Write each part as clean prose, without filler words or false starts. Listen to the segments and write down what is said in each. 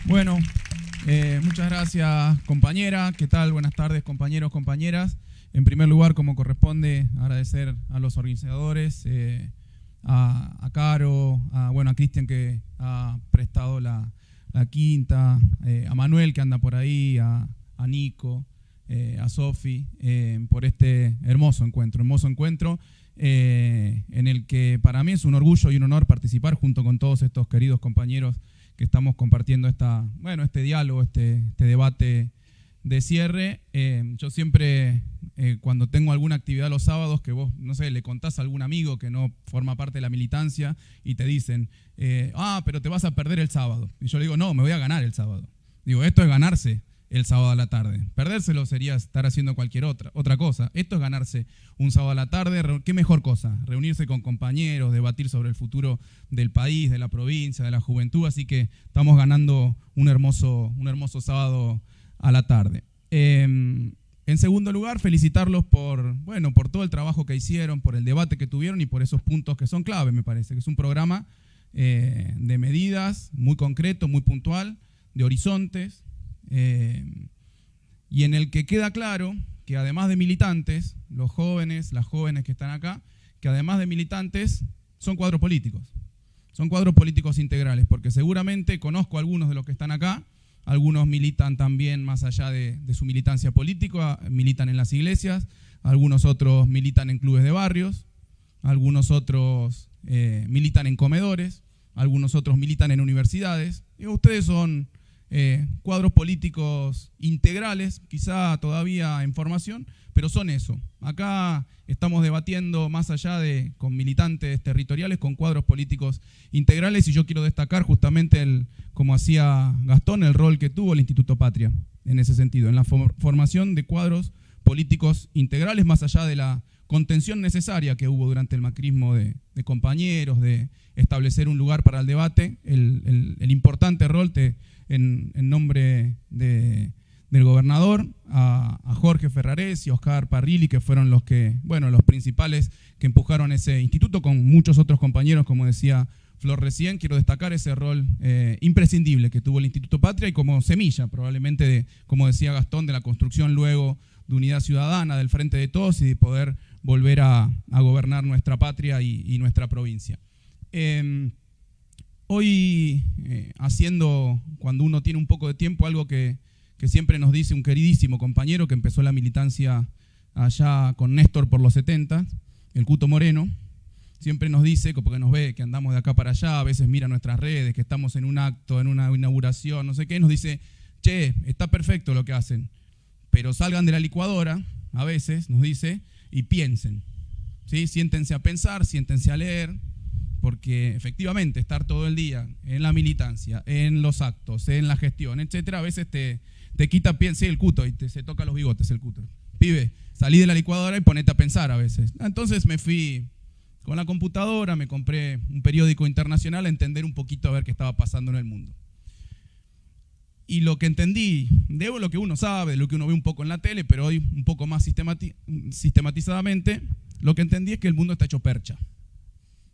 Bueno, muchas gracias, compañera. ¿Qué tal? Buenas tardes, compañeros, compañeras. En primer lugar, como corresponde, agradecer a los organizadores, a Caro, a Cristian, que ha prestado la quinta, a Manuel, que anda por ahí, a Nico, a Sofi, por este hermoso encuentro en el que para mí es un orgullo y un honor participar junto con todos estos queridos compañeros que estamos compartiendo este diálogo, este debate de cierre. Yo siempre, cuando tengo alguna actividad los sábados, que vos, no sé, le contás a algún amigo que no forma parte de la militancia y te dicen, pero te vas a perder el sábado. Y yo le digo, no, me voy a ganar el sábado. Digo, esto es ganarse el sábado a la tarde. Perdérselo sería estar haciendo cualquier otra cosa. Esto es ganarse un sábado a la tarde. ¿Qué mejor cosa? Reunirse con compañeros, debatir sobre el futuro del país, de la provincia, de la juventud. Así que estamos ganando un hermoso sábado a la tarde. En segundo lugar, felicitarlos por todo el trabajo que hicieron, por el debate que tuvieron y por esos puntos que son clave, me parece. Que es un programa de medidas muy concreto, muy puntual, de horizontes, y en el que queda claro que además de militantes, los jóvenes, las jóvenes que están acá, que además de militantes son cuadros políticos integrales, porque seguramente conozco a algunos de los que están acá, algunos militan también más allá de su militancia política, militan en las iglesias, algunos otros militan en clubes de barrios, algunos otros militan en comedores, algunos otros militan en universidades, y ustedes son cuadros políticos integrales, quizá todavía en formación, pero son eso. Acá estamos debatiendo más allá de con militantes territoriales, con cuadros políticos integrales, y yo quiero destacar justamente, como hacía Gastón, el rol que tuvo el Instituto Patria en ese sentido, en la formación de cuadros políticos integrales, más allá de la contención necesaria que hubo durante el macrismo de compañeros, de establecer un lugar para el debate, el importante rol en nombre del gobernador, a Jorge Ferrarés y Oscar Parrilli, que fueron los principales que empujaron ese instituto, con muchos otros compañeros, como decía Flor recién. Quiero destacar ese rol imprescindible que tuvo el Instituto Patria y como semilla, probablemente, como decía Gastón, de la construcción luego de unidad ciudadana, del Frente de Todos y de poder volver a gobernar nuestra patria y nuestra provincia. Hoy, haciendo, cuando uno tiene un poco de tiempo, algo que siempre nos dice un queridísimo compañero que empezó la militancia allá con Néstor por los 70, el Cuto Moreno, siempre nos dice, porque nos ve que andamos de acá para allá, a veces mira nuestras redes, que estamos en un acto, en una inauguración, no sé qué, nos dice, che, está perfecto lo que hacen, pero salgan de la licuadora, a veces, nos dice, y piensen, ¿sí? Siéntense a pensar, siéntense a leer, porque efectivamente estar todo el día en la militancia, en los actos, en la gestión, etcétera, a veces te quita, sí, el Cuto, y se toca los bigotes el Cuto. Pibe, salí de la licuadora y ponete a pensar a veces. Entonces me fui con la computadora, me compré un periódico internacional a entender un poquito a ver qué estaba pasando en el mundo. Y lo que entendí, de lo que uno sabe, de lo que uno ve un poco en la tele, pero hoy un poco más sistematizadamente, lo que entendí es que el mundo está hecho percha.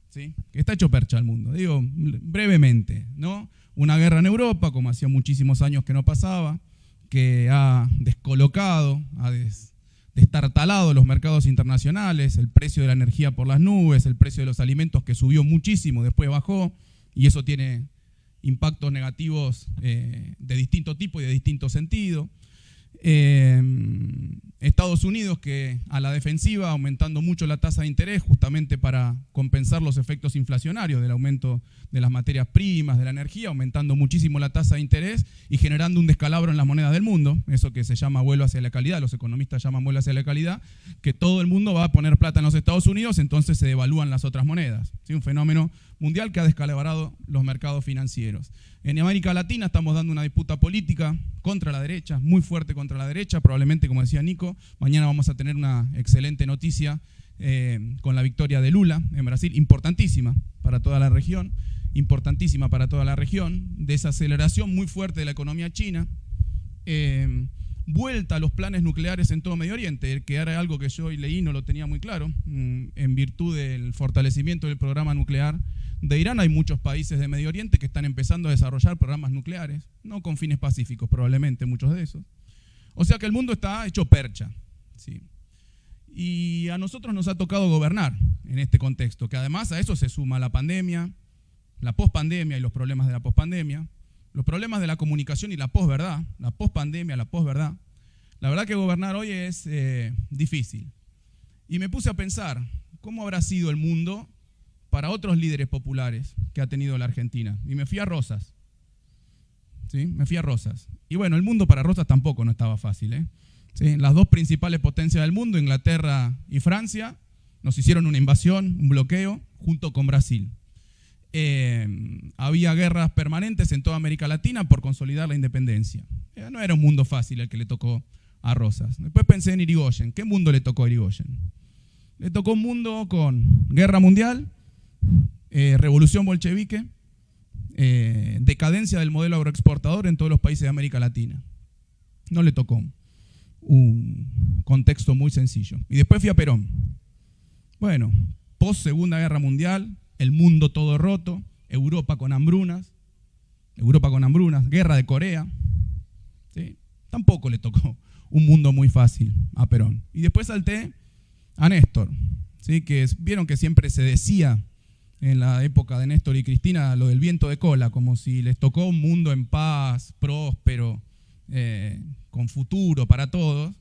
¿Sí? Que está hecho percha el mundo, digo brevemente, ¿no? Una guerra en Europa, como hacía muchísimos años que no pasaba, que ha descolocado, ha destartalado los mercados internacionales, el precio de la energía por las nubes, el precio de los alimentos que subió muchísimo, después bajó, y eso tiene impactos negativos de distinto tipo y de distinto sentido. Estados Unidos, que a la defensiva, aumentando mucho la tasa de interés justamente para compensar los efectos inflacionarios del aumento de las materias primas, de la energía, aumentando muchísimo la tasa de interés y generando un descalabro en las monedas del mundo, eso que se llama vuelo hacia la calidad, los economistas llaman vuelo hacia la calidad, que todo el mundo va a poner plata en los Estados Unidos, entonces se devalúan las otras monedas, ¿sí? Un fenómeno mundial que ha descalabrado los mercados financieros. En América Latina estamos dando una disputa política contra la derecha, muy fuerte contra la derecha, probablemente, como decía Nico, mañana vamos a tener una excelente noticia con la victoria de Lula en Brasil, importantísima para toda la región, desaceleración muy fuerte de la economía china, vuelta a los planes nucleares en todo Medio Oriente, que era algo que yo hoy leí, no lo tenía muy claro, en virtud del fortalecimiento del programa nuclear de Irán, hay muchos países de Medio Oriente que están empezando a desarrollar programas nucleares, no con fines pacíficos probablemente, muchos de esos. O sea que el mundo está hecho percha, ¿sí? Y a nosotros nos ha tocado gobernar en este contexto, que además a eso se suma la pandemia, la pospandemia y los problemas de la pospandemia, los problemas de la comunicación y la posverdad, la pospandemia, la posverdad. La verdad que gobernar hoy es difícil. Y me puse a pensar, ¿cómo habrá sido el mundo para otros líderes populares que ha tenido la Argentina? Y me fui a Rosas. ¿Sí? Me fui a Rosas. Y bueno, el mundo para Rosas tampoco no estaba fácil, ¿eh? ¿Sí? Las dos principales potencias del mundo, Inglaterra y Francia, nos hicieron una invasión, un bloqueo, junto con Brasil. Había guerras permanentes en toda América Latina por consolidar la independencia. No era un mundo fácil el que le tocó a Rosas. Después pensé en Irigoyen. ¿Qué mundo le tocó a Irigoyen? Le tocó un mundo con guerra mundial, revolución bolchevique, decadencia del modelo agroexportador en todos los países de América Latina. No le tocó un contexto muy sencillo. Y después fui a Perón. Bueno, post Segunda Guerra Mundial, el mundo todo roto, Europa con hambrunas, guerra de Corea. ¿Sí? Tampoco le tocó un mundo muy fácil a Perón. Y después salté a Néstor, ¿sí? Que vieron que siempre se decía en la época de Néstor y Cristina lo del viento de cola, como si les tocó un mundo en paz, próspero, con futuro para todos.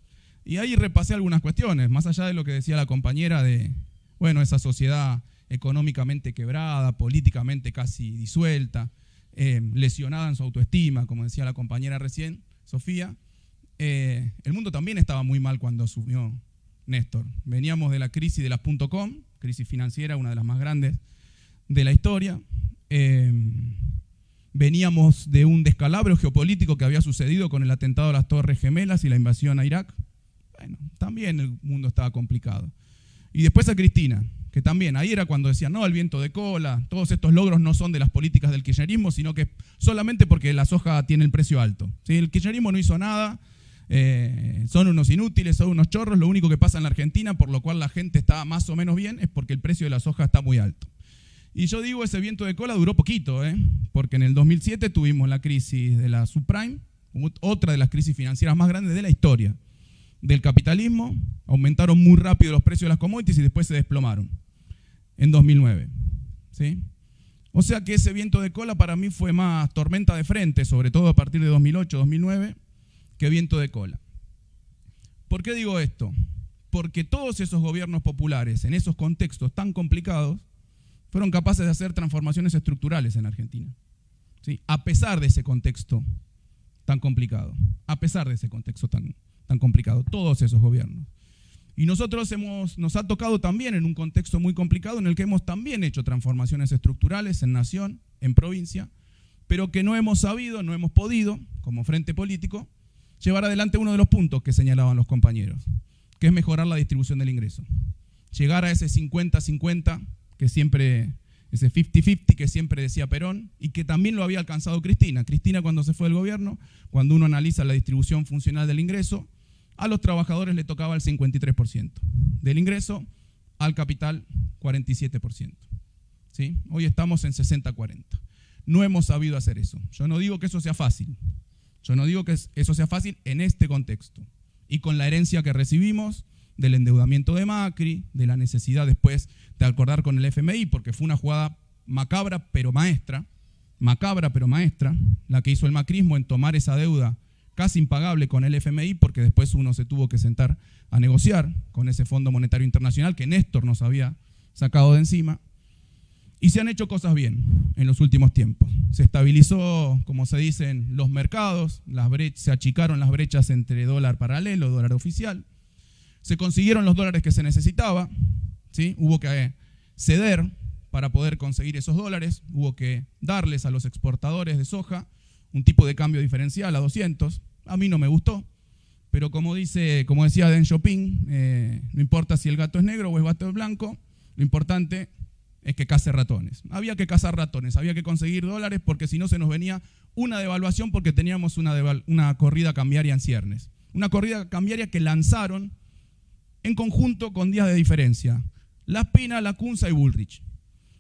Y ahí repasé algunas cuestiones, más allá de lo que decía la compañera de, bueno, esa sociedad económicamente quebrada, políticamente casi disuelta, lesionada en su autoestima, como decía la compañera recién, Sofía. El mundo también estaba muy mal cuando asumió Néstor. Veníamos de la crisis de las .com, crisis financiera, una de las más grandes de la historia. Veníamos de un descalabro geopolítico que había sucedido con el atentado a las Torres Gemelas y la invasión a Irak. Bueno, también el mundo estaba complicado. Y después a Cristina, que también, ahí era cuando decían, no, el viento de cola, todos estos logros no son de las políticas del kirchnerismo, sino que solamente porque la soja tiene el precio alto. ¿Sí? El kirchnerismo no hizo nada, son unos inútiles, son unos chorros, lo único que pasa en la Argentina, por lo cual la gente está más o menos bien, es porque el precio de la soja está muy alto. Y yo digo, ese viento de cola duró poquito, porque en el 2007 tuvimos la crisis de la subprime, otra de las crisis financieras más grandes de la historia del capitalismo, aumentaron muy rápido los precios de las commodities y después se desplomaron en 2009. ¿Sí? O sea que ese viento de cola para mí fue más tormenta de frente, sobre todo a partir de 2008, 2009, que viento de cola. ¿Por qué digo esto? Porque todos esos gobiernos populares, en esos contextos tan complicados, fueron capaces de hacer transformaciones estructurales en Argentina. ¿Sí? A pesar de ese contexto tan complicado, a pesar de ese contexto tan complicado, todos esos gobiernos. Y nosotros nos ha tocado también en un contexto muy complicado en el que hemos también hecho transformaciones estructurales en nación, en provincia, pero que no hemos sabido, no hemos podido, como frente político, llevar adelante uno de los puntos que señalaban los compañeros, que es mejorar la distribución del ingreso. Llegar a ese 50-50, que siempre, ese 50-50 que siempre decía Perón, y que también lo había alcanzado Cristina. Cristina, cuando se fue del gobierno, cuando uno analiza la distribución funcional del ingreso, a los trabajadores le tocaba el 53% del ingreso, al capital 47%. ¿Sí? Hoy estamos en 60-40. No hemos sabido hacer eso. Yo no digo que eso sea fácil. Yo no digo que eso sea fácil en este contexto. Y con la herencia que recibimos del endeudamiento de Macri, de la necesidad después de acordar con el FMI, porque fue una jugada macabra pero maestra, la que hizo el macrismo en tomar esa deuda casi impagable con el FMI, porque después uno se tuvo que sentar a negociar con ese Fondo Monetario Internacional que Néstor nos había sacado de encima. Y se han hecho cosas bien en los últimos tiempos. Se estabilizó, como se dicen, los mercados, se achicaron las brechas entre dólar paralelo, dólar oficial. Se consiguieron los dólares que se necesitaba, ¿sí? Hubo que ceder para poder conseguir esos dólares, hubo que darles a los exportadores de soja un tipo de cambio diferencial a 200. A mí no me gustó, pero como decía Deng Xiaoping, no importa si el gato es negro o el gato es blanco, lo importante es que cace ratones. Había que cazar ratones, había que conseguir dólares porque si no se nos venía una devaluación porque teníamos una corrida cambiaria en ciernes. Una corrida cambiaria que lanzaron en conjunto con días de diferencia. La Espina, Lacunza y Bullrich.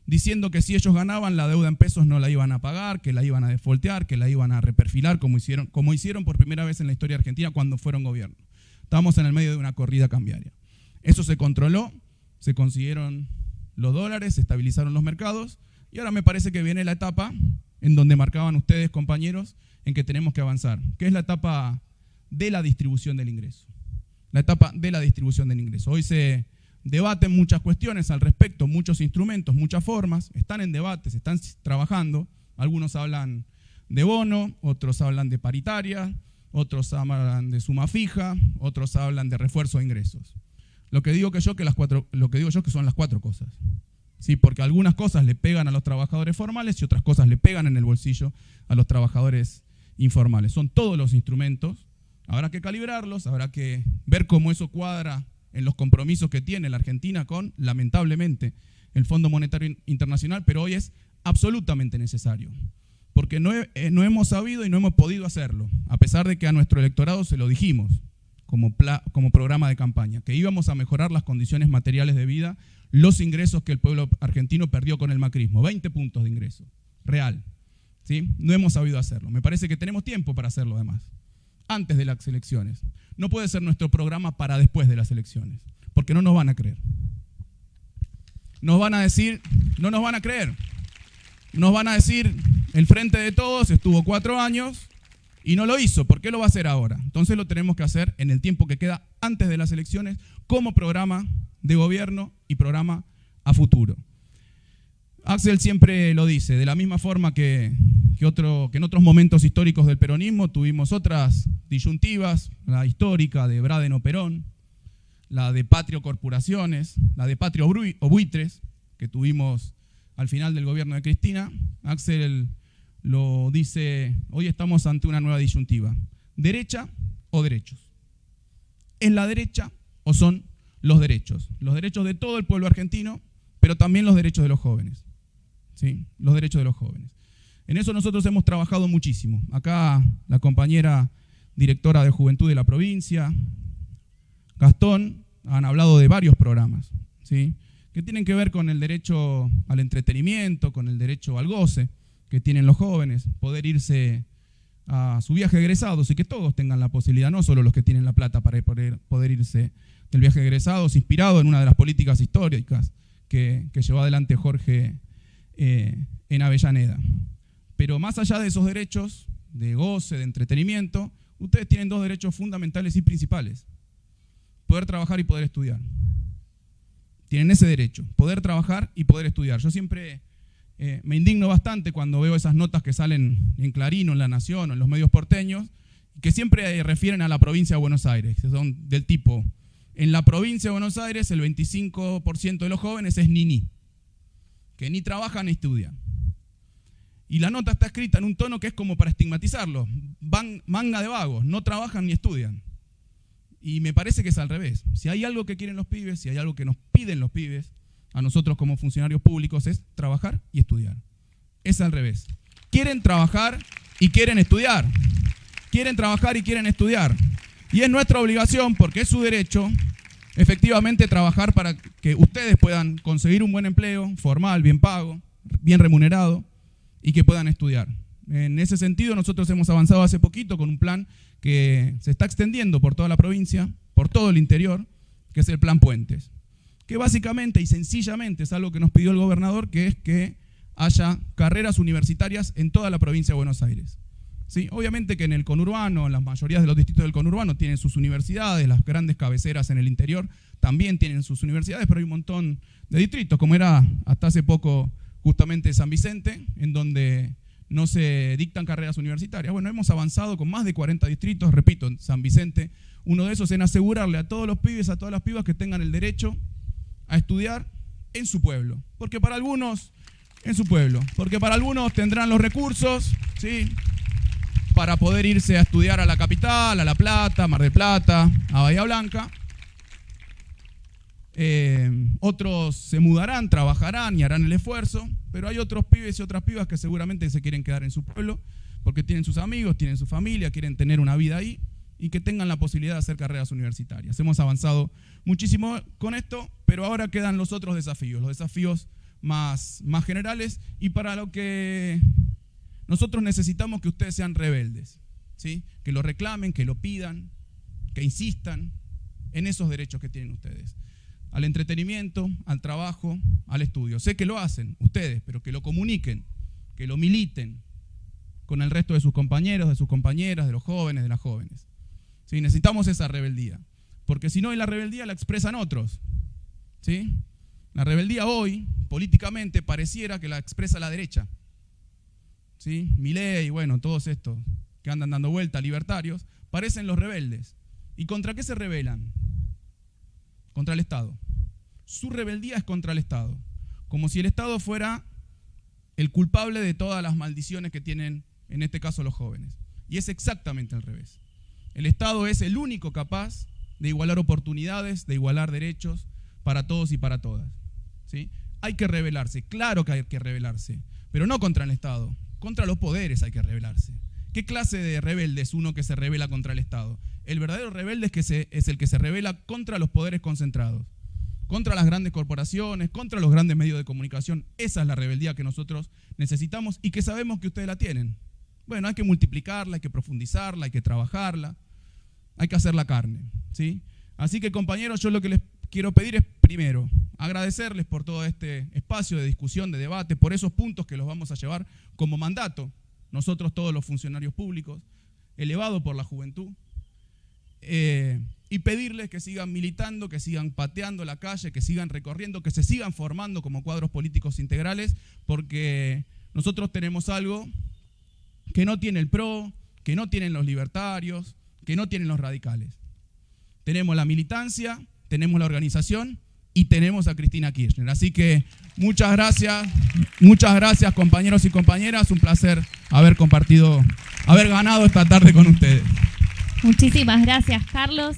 diciendo que si ellos ganaban la deuda en pesos no la iban a pagar, que la iban a defaultear, que la iban a reperfilar como hicieron por primera vez en la historia argentina cuando fueron gobierno. Estábamos en el medio de una corrida cambiaria. Eso se controló, se consiguieron los dólares, se estabilizaron los mercados y ahora me parece que viene la etapa en donde marcaban ustedes, compañeros, en que tenemos que avanzar, que es la etapa de la distribución del ingreso. La etapa de la distribución del ingreso. Hoy se debaten muchas cuestiones al respecto, muchos instrumentos, muchas formas, están en debate, se están trabajando. Algunos hablan de bono, otros hablan de paritaria, otros hablan de suma fija, otros hablan de refuerzo de ingresos. Lo que digo yo que son las cuatro cosas. Sí, porque algunas cosas le pegan a los trabajadores formales y otras cosas le pegan en el bolsillo a los trabajadores informales. Son todos los instrumentos. Habrá que calibrarlos, habrá que ver cómo eso cuadra en los compromisos que tiene la Argentina con, lamentablemente, el Fondo Monetario Internacional, pero hoy es absolutamente necesario, porque no hemos sabido y no hemos podido hacerlo, a pesar de que a nuestro electorado se lo dijimos como programa de campaña, que íbamos a mejorar las condiciones materiales de vida, los ingresos que el pueblo argentino perdió con el macrismo, 20 puntos de ingreso, real. ¿Sí? No hemos sabido hacerlo. Me parece que tenemos tiempo para hacerlo además. Antes de las elecciones. No puede ser nuestro programa para después de las elecciones, porque no nos van a creer. Nos van a decir, no nos van a creer. Nos van a decir, el Frente de Todos estuvo 4 años y no lo hizo, ¿por qué lo va a hacer ahora? Entonces lo tenemos que hacer en el tiempo que queda antes de las elecciones como programa de gobierno y programa a futuro. Axel siempre lo dice, de la misma forma que en otros momentos históricos del peronismo tuvimos otras disyuntivas, la histórica de Braden o Perón, la de Patrio Corporaciones, la de Patrio o Buitres, que tuvimos al final del gobierno de Cristina. Axel lo dice, hoy estamos ante una nueva disyuntiva, derecha o derechos. ¿Es la derecha o son los derechos? Los derechos de todo el pueblo argentino, pero también los derechos de los jóvenes. ¿Sí? Los derechos de los jóvenes. En eso nosotros hemos trabajado muchísimo. Acá la compañera directora de Juventud de la provincia, Gastón, han hablado de varios programas, ¿sí? Que tienen que ver con el derecho al entretenimiento, con el derecho al goce que tienen los jóvenes, poder irse a su viaje de egresados y que todos tengan la posibilidad, no solo los que tienen la plata para poder irse del viaje de egresados, inspirado en una de las políticas históricas que llevó adelante Jorge en Avellaneda. Pero más allá de esos derechos de goce, de entretenimiento, ustedes tienen 2 derechos fundamentales y principales: poder trabajar y poder estudiar. Tienen ese derecho, poder trabajar y poder estudiar. Yo siempre me indigno bastante cuando veo esas notas que salen en Clarín, o en La Nación, o en los medios porteños, que siempre refieren a la provincia de Buenos Aires, que son del tipo, en la provincia de Buenos Aires el 25% de los jóvenes es niní, que ni trabajan ni estudian. Y la nota está escrita en un tono que es como para estigmatizarlos. Manga de vagos, no trabajan ni estudian. Y me parece que es al revés. Si hay algo que quieren los pibes, si hay algo que nos piden los pibes, a nosotros como funcionarios públicos, es trabajar y estudiar. Es al revés. Quieren trabajar y quieren estudiar. Quieren trabajar y quieren estudiar. Y es nuestra obligación, porque es su derecho, efectivamente trabajar para que ustedes puedan conseguir un buen empleo, formal, bien pago, bien remunerado, y que puedan estudiar. En ese sentido, nosotros hemos avanzado hace poquito con un plan que se está extendiendo por toda la provincia, por todo el interior, que es el Plan Puentes, que básicamente y sencillamente es algo que nos pidió el gobernador, que es que haya carreras universitarias en toda la provincia de Buenos Aires. ¿Sí? Obviamente que en el conurbano, en las mayorías de los distritos del conurbano tienen sus universidades, las grandes cabeceras en el interior también tienen sus universidades, pero hay un montón de distritos, como era hasta hace poco justamente San Vicente, en donde no se dictan carreras universitarias. Bueno, hemos avanzado con más de 40 distritos, repito, en San Vicente, uno de esos, en asegurarle a todos los pibes, a todas las pibas que tengan el derecho a estudiar en su pueblo. Porque para algunos, en su pueblo, porque para algunos tendrán los recursos, ¿sí?, para poder irse a estudiar a la capital, a La Plata, Mar del Plata, a Bahía Blanca. Otros se mudarán, trabajarán y harán el esfuerzo, pero hay otros pibes y otras pibas que seguramente se quieren quedar en su pueblo porque tienen sus amigos, tienen su familia, quieren tener una vida ahí y que tengan la posibilidad de hacer carreras universitarias. Hemos avanzado muchísimo con esto, pero ahora quedan los otros desafíos, los desafíos más generales, y para lo que nosotros necesitamos que ustedes sean rebeldes, ¿sí? Que lo reclamen, que lo pidan, que insistan en esos derechos que tienen ustedes. Al entretenimiento, al trabajo, al estudio. Sé que lo hacen ustedes, pero que lo comuniquen, que lo militen con el resto de sus compañeros, de sus compañeras, de los jóvenes, de las jóvenes. ¿Sí? Necesitamos esa rebeldía, porque si no, la rebeldía la expresan otros. ¿Sí? La rebeldía hoy, políticamente, pareciera que la expresa la derecha. ¿Sí? Milei, bueno, todos estos que andan dando vuelta, libertarios, parecen los rebeldes. ¿Y contra qué se rebelan? Contra el Estado. Su rebeldía es contra el Estado, como si el Estado fuera el culpable de todas las maldiciones que tienen, en este caso, los jóvenes. Y es exactamente al revés. El Estado es el único capaz de igualar oportunidades, de igualar derechos para todos y para todas. ¿Sí? Hay que rebelarse, claro que hay que rebelarse, pero no contra el Estado, contra los poderes hay que rebelarse. ¿Qué clase de rebelde es uno que se rebela contra el Estado? El verdadero rebelde es el que se rebela contra los poderes concentrados, contra las grandes corporaciones, contra los grandes medios de comunicación. Esa es la rebeldía que nosotros necesitamos y que sabemos que ustedes la tienen. Bueno, hay que multiplicarla, hay que profundizarla, hay que trabajarla, hay que hacerla carne, ¿sí? Así que, compañeros, yo lo que les quiero pedir es, primero, agradecerles por todo este espacio de discusión, de debate, por esos puntos que los vamos a llevar como mandato, nosotros todos los funcionarios públicos, elevado por la juventud, y pedirles que sigan militando, que sigan pateando la calle, que sigan recorriendo, que se sigan formando como cuadros políticos integrales, porque nosotros tenemos algo que no tiene el PRO, que no tienen los libertarios, que no tienen los radicales. Tenemos la militancia, tenemos la organización y tenemos a Cristina Kirchner. Así que muchas gracias compañeros y compañeras, un placer haber ganado esta tarde con ustedes. Muchísimas gracias, Carlos.